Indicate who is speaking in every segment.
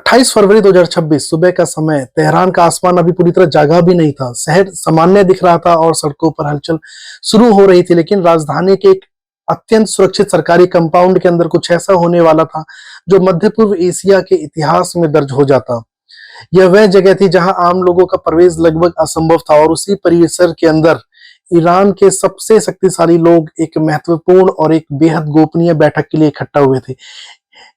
Speaker 1: 28 फरवरी 2026 सुबह का समय, तेहरान का आसमान अभी पूरी तरह जागा भी नहीं था। शहर सामान्य दिख रहा था और सड़कों पर हलचल शुरू हो रही थी, लेकिन राजधानी के एक अत्यंत सुरक्षित सरकारी कंपाउंड के अंदर कुछ ऐसा होने वाला था जो मध्य पूर्व एशिया के इतिहास में दर्ज हो जाता। यह वह जगह थी जहां आम लोगों का प्रवेश लगभग असंभव था और उसी परिसर के अंदर ईरान के सबसे शक्तिशाली लोग एक महत्वपूर्ण और एक बेहद गोपनीय बैठक के लिए इकट्ठा हुए थे।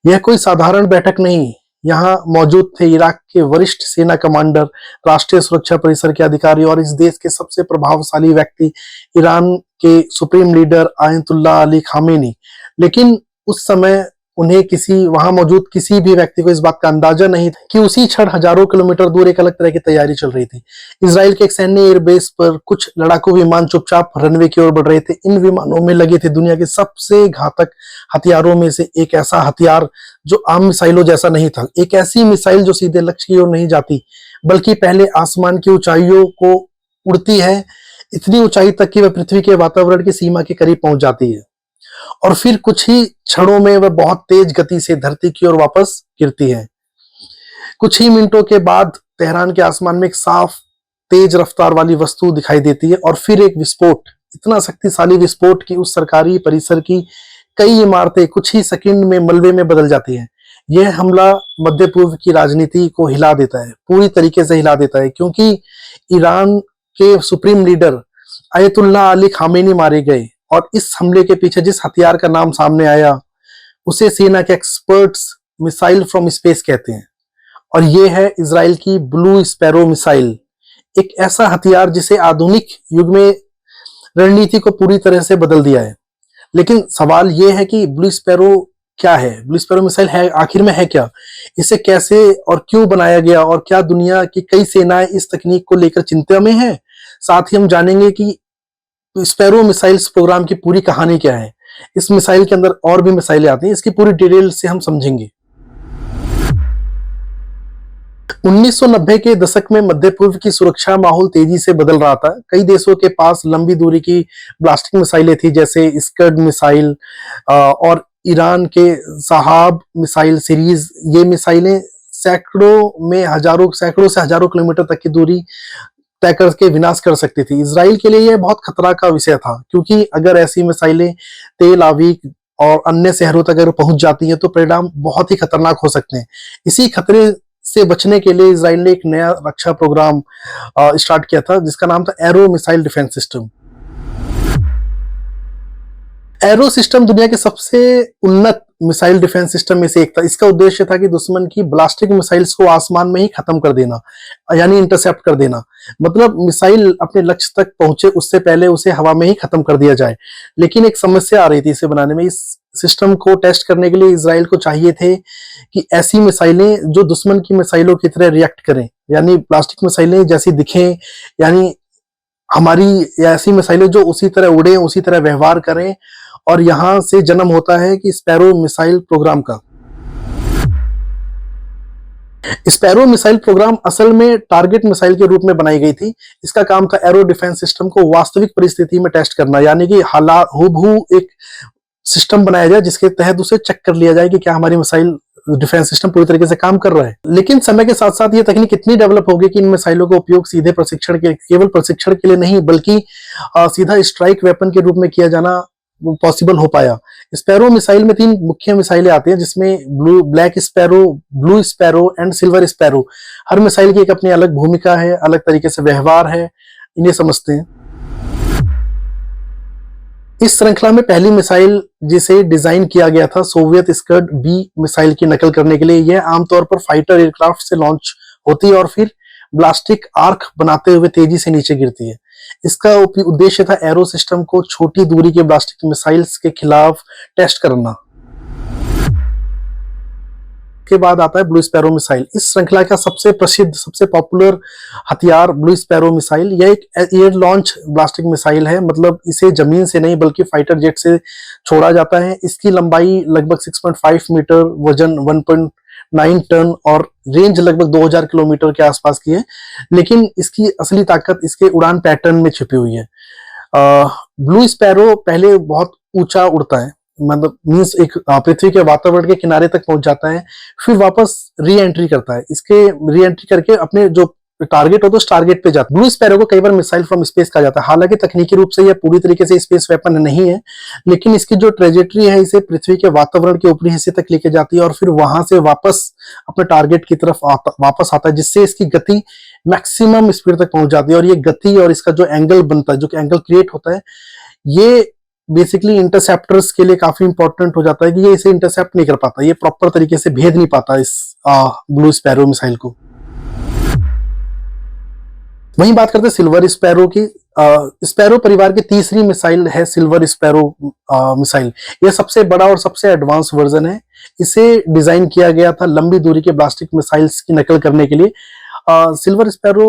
Speaker 1: यह कोई साधारण बैठक नहीं, यहाँ मौजूद थे इराक के वरिष्ठ सेना कमांडर, राष्ट्रीय सुरक्षा परिषद के अधिकारी और इस देश के सबसे प्रभावशाली व्यक्ति, ईरान के supreme leader Ayatollah Ali Khamenei. लेकिन उस समय उन्हें वहां मौजूद किसी भी व्यक्ति को इस बात का अंदाजा नहीं था कि उसी क्षण हजारों किलोमीटर दूर एक अलग तरह की तैयारी चल रही थी। इजराइल के एक सैन्य एयरबेस पर कुछ लड़ाकू विमान चुपचाप रनवे की ओर बढ़ रहे थे। इन विमानों में लगे थे दुनिया के सबसे घातक हथियारों में से एक ऐसा हथियार जो आम मिसाइलों जैसा नहीं था। एक ऐसी मिसाइल जो सीधे लक्ष्य की ओर नहीं जाती, बल्कि पहले आसमान की ऊंचाइयों को उड़ती है, इतनी ऊंचाई तक कि वह पृथ्वी के वातावरण की सीमा के करीब पहुंच जाती है और फिर कुछ ही क्षणों में वह बहुत तेज गति से धरती की ओर वापस गिरती है। कुछ ही मिनटों के बाद तेहरान के आसमान में एक साफ तेज रफ्तार वाली वस्तु दिखाई देती है और फिर एक विस्फोट, इतना शक्तिशाली विस्फोट कि उस सरकारी परिसर की कई इमारतें कुछ ही सेकंड में मलबे में बदल जाती हैं। यह हमला मध्य पूर्व की राजनीति को हिला देता है, पूरी तरीके से हिला देता है, क्योंकि ईरान के supreme leader Ayatollah Ali Khamenei मारे गए और इस हमले के पीछे जिस हथियार का नाम सामने आया उसे सेना के एक्सपर्ट्स मिसाइल फ्रॉम स्पेस कहते हैं और ये है इजराइल की ब्लू स्पैरो मिसाइल। एक ऐसा हथियार जिसे आधुनिक युग में रणनीति को पूरी तरह से बदल दिया है। लेकिन सवाल ये है कि ब्लू स्पैरो क्या है? ब्लू स्पैरो मिसाइल है आखिर में है क्या? इसे कैसे और क्यों बनाया गया और क्या दुनिया की कई सेनाएं इस तकनीक को लेकर चिंता में है? साथ ही हम जानेंगे कि स्पैरो मिसाइल्स प्रोग्राम की पूरी कहानी क्या है। इस मिसाइल के अंदर और भी मिसाइलें आती हैं, इसकी पूरी डिटेल से हम समझेंगे। 1990 के दशक में मध्य पूर्व की सुरक्षा माहौल तेजी से बदल रहा था। कई देशों के पास लंबी दूरी की ब्लास्टिक मिसाइलें थी, जैसे स्कड मिसाइल और ईरान के सहाब मिसाइल सीरीज। ये मिसाइलें सैकड़ों से हजारों किलोमीटर तक की दूरी तय करके विनाश कर सकती थी। इजराइल के लिए यह बहुत खतरा का विषय था, क्योंकि अगर ऐसी मिसाइलें तेल अवीव और अन्य शहरों तक अगर पहुंच जाती हैं तो परिणाम बहुत ही खतरनाक हो सकते हैं। इसी खतरे से बचने के लिए इजराइल ने एक नया रक्षा प्रोग्राम स्टार्ट किया था जिसका नाम था arrow missile defence system. Arrow system दुनिया के सबसे उन्नत मिसाइल डिफेंस सिस्टम में से एक था। इसका उद्देश्य था कि दुश्मन की ब्लास्टिक मिसाइल्स को आसमान में ही खत्म कर देना, यानी इंटरसेप्ट कर देना। मतलब मिसाइल अपने लक्ष्य तक पहुंचे उससे पहले उसे हवा में ही खत्म कर दिया जाए। लेकिन एक समस्या आ रही थी इसे बनाने में। इस सिस्टम को टेस्ट करने के लिए इजराइल को चाहिए थे कि ऐसी मिसाइलें जो दुश्मन की मिसाइलों की तरह रिएक्ट करें, यानी प्लास्टिक मिसाइलें जैसी दिखें, यानी हमारी ऐसी मिसाइलें जो उसी तरह उड़े, उसी तरह व्यवहार करें। और यहां से जन्म होता है कि स्पैरो मिसाइल प्रोग्राम का। स्पैरो मिसाइल प्रोग्राम असल में टारगेट मिसाइल के रूप में बनाई गई थी। इसका काम था एरो डिफेंस सिस्टम को वास्तविक परिस्थिति में टेस्ट करना, यानी कि हूबहू एक सिस्टम बनाया जाए जिसके तहत उसे चेक कर लिया जाए कि क्या हमारी मिसाइल डिफेंस सिस्टम पूरी तरीके से काम कर रहा है। लेकिन समय के साथ साथ ये तकनीक इतनी डेवलप हो गई कि इन मिसाइलों का उपयोग सीधे केवल प्रशिक्षण के लिए नहीं, बल्कि सीधा स्ट्राइक वेपन के रूप में किया जाना पॉसिबल हो पाया। स्पैरो मिसाइल में 3 मुख्य मिसाइलें आती हैं, जिसमें black sparrow, blue sparrow and silver sparrow. Her missile की एक अपनी अलग भूमिका है, अलग तरीके से व्यवहार है, इन्हें समझते हैं। इस श्रृंखला में पहली मिसाइल जिसे डिजाइन किया गया था सोवियत स्कड बी मिसाइल की नकल करने के लिए। यह आमतौर पर फाइटर एयरक्राफ्ट से लॉन्च होती है और फिर ब्लास्टिक आर्क बनाते हुए तेजी से नीचे गिरती है। इसका उद्देश्य था एरो सिस्टम को छोटी दूरी के ब्लास्टिक मिसाइल्स के खिलाफ टेस्ट करना। के बाद आता है ब्लू स्पैरो मिसाइल। इस श्रृंखला का सबसे प्रसिद्ध, सबसे पॉपुलर हथियार ब्लू स्पैरो मिसाइल। यह एक एयर लॉन्च ब्लास्टिक मिसाइल है, मतलब इसे जमीन से नहीं बल्कि फाइटर जेट से छोड़ा जाता है। इसकी लंबाई लगभग 6.5 मीटर, वजन 1.9 टन और रेंज लगभग 2000 किलोमीटर के आसपास की है। लेकिन इसकी असली ताकत इसके उड़ान पैटर्न में छिपी हुई है। ब्लू स्पैरो पहले बहुत ऊंचा उड़ता है मतलब मीन्स एक पृथ्वी के वातावरण के किनारे तक पहुंच जाता है, फिर वापस री एंट्री करता है। इसके री एंट्री करके अपने जो टारगेट होता है उस टारगेट पे जाता है। ब्लू स्पैरो को कई बार मिसाइल फ्रॉम स्पेस कहा जाता है। हालांकि तकनीकी रूप से यह पूरी तरीके से स्पेस वेपन नहीं है, लेकिन इसकी जो ट्रेजेक्ट्री है इसे पृथ्वी के वातावरण के ऊपरी हिस्से तक लेके जाती है और फिर वहां से वापस अपने टारगेट की तरफ वापस आता है, जिससे इसकी गति मैक्सिमम स्पीड तक पहुंच जाती है। और ये गति और इसका जो एंगल बनता है, जो एंगल क्रिएट होता है, ये बेसिकली इंटरसेप्टर्स के लिए काफी इंपॉर्टेंट हो जाता है कि ये इसे इंटरसेप्ट नहीं कर पाता, ये प्रॉपर तरीके से भेद नहीं पाता इस ब्लू स्पैरो मिसाइल को। वहीं बात करते हैं सिल्वर स्पैरो की। स्पैरो परिवार की तीसरी मिसाइल है सिल्वर स्पैरो मिसाइल। यह सबसे बड़ा और सबसे एडवांस वर्जन है। इसे डिजाइन किया गया था लंबी दूरी के बैलिस्टिक मिसाइल्स की नकल करने के लिए। Silver sparrow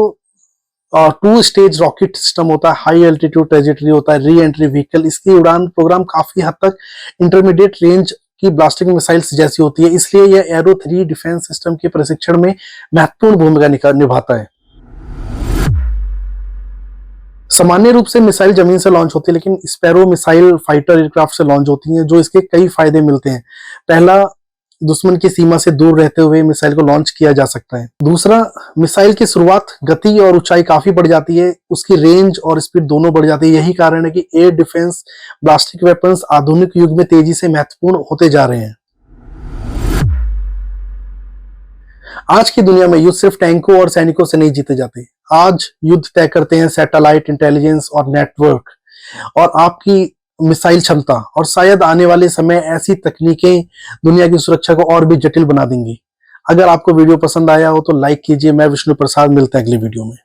Speaker 1: 2 stage rocket system होता है, हाई एल्टीट्यूड ट्रेजेक्टरी होता है, री एंट्री व्हीकल। इसकी उड़ान प्रोग्राम काफी हद तक इंटरमीडिएट रेंज की ब्लास्टिक मिसाइल्स जैसी होती है, इसलिए यह एरो 3 डिफेंस सिस्टम के प्रशिक्षण में महत्वपूर्ण भूमिका निभाता है। सामान्य रूप से मिसाइल जमीन से लॉन्च होती है, लेकिन स्पैरो मिसाइल फाइटर एयरक्राफ्ट से लॉन्च होती हैं, जो इसके कई फायदे मिलते हैं। पहला, दुश्मन की सीमा से दूर रहते हुए मिसाइल को लॉन्च किया जा सकता है। दूसरा, मिसाइल की शुरुआत गति और ऊंचाई काफी बढ़ जाती है, उसकी रेंज और स्पीड दोनों बढ़ जाती है। यही कारण है कि एयर डिफेंस ब्लास्टिक वेपन्स आधुनिक युग में तेजी से महत्वपूर्ण होते जा रहे हैं। आज की दुनिया में युद्ध सिर्फ टैंकों और सैनिकों से नहीं जीते जाते। आज युद्ध तय करते हैं सैटेलाइट इंटेलिजेंस और नेटवर्क और आपकी मिसाइल क्षमता, और शायद आने वाले समय ऐसी तकनीकें दुनिया की सुरक्षा को और भी जटिल बना देंगी। अगर आपको वीडियो पसंद आया हो तो लाइक कीजिए। मैं विष्णु प्रसाद, मिलते हैं अगली वीडियो में।